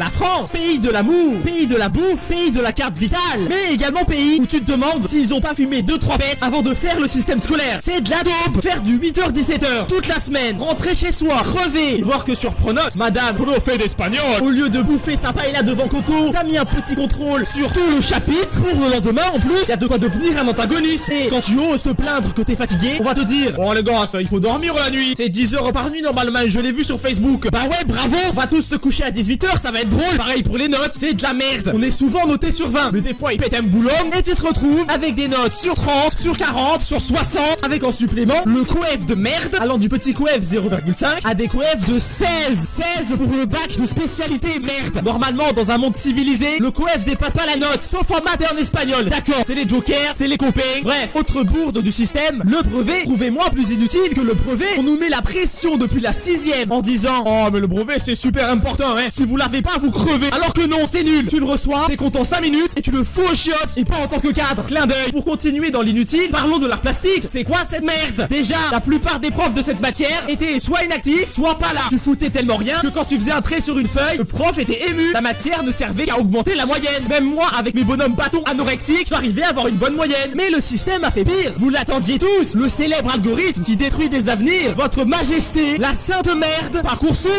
La France, pays de l'amour, pays de la bouffe, pays de la carte vitale, mais également pays où tu te demandes s'ils ont pas fumé 2-3 bêtes avant de faire le système scolaire. C'est de la dope. Faire du 8h-17h toute la semaine, rentrer chez soi, crever, voir que sur Pronote, madame, prof d'espagnol, au lieu de bouffer sa paella devant Coco, t'as mis un petit contrôle sur tout le chapitre. Pour le lendemain, en plus, y a de quoi devenir un antagoniste. Et quand tu oses te plaindre que t'es fatigué, on va te dire, oh les gars, il faut dormir la nuit. C'est 10 heures par nuit normalement, je l'ai vu sur Facebook. Bah ouais, bravo, on va tous se coucher à 18h, ça va être drôle. Pareil pour les notes, c'est de la merde. On est souvent noté sur 20, mais des fois ils pètent un boulot et tu te retrouves avec des notes sur 30, sur 40, sur 60, avec en supplément le coef de merde, allant du petit coef 0,5 à des coefs de 16 pour le bac de spécialité merde. Normalement, dans un monde civilisé, le coef dépasse pas la note, sauf en maths et en espagnol. D'accord, c'est les jokers, c'est les copains. Bref, autre bourde du système, le brevet, trouvez-moi plus inutile que le brevet. On nous met la pression depuis la 6ème en disant, oh mais le brevet c'est super important, hein. Si vous l'avez pas, vous crevez. Alors que non, c'est nul. Tu le reçois, t'es content 5 minutes et tu le fous aux chiottes. Et pas en tant que cadre. Clin d'œil. Pour continuer dans l'inutile, parlons de l'art plastique. C'est quoi cette merde? Déjà, la plupart des profs de cette matière étaient soit inactifs, soit pas là. Tu foutais tellement rien que quand tu faisais un trait sur une feuille, le prof était ému. La matière ne servait qu'à augmenter la moyenne. Même moi, avec mes bonhommes bâtons anorexiques, j'arrivais à avoir une bonne moyenne. Mais le système a fait pire. Vous l'attendiez tous. Le célèbre algorithme qui détruit des avenirs. Votre majesté, la sainte merde. Parcoursup.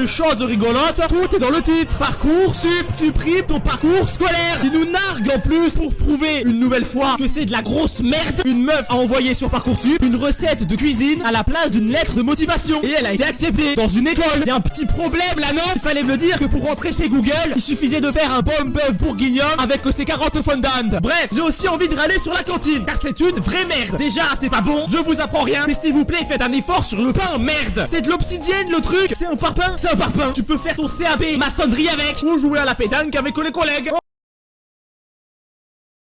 Chose rigolote, tout est dans le titre. Parcoursup supprime ton parcours scolaire. Il nous nargue en plus pour prouver une nouvelle fois que c'est de la grosse merde. Une meuf a envoyé sur Parcoursup une recette de cuisine à la place d'une lettre de motivation. Et elle a été acceptée dans une école. Il y a un petit problème là, non? Il fallait me le dire que pour rentrer chez Google, il suffisait de faire un bon bœuf bourguignon avec ses carottes fondantes. Bref, j'ai aussi envie de râler sur la cantine, car c'est une vraie merde. Déjà, c'est pas bon, je vous apprends rien, mais s'il vous plaît, faites un effort sur le pain, merde. C'est de l'obsidienne le truc. C'est un parpaing. C'est un parpaing. Tu peux faire ton CAP maçonnerie avec, ou jouer à la pétanque avec les collègues.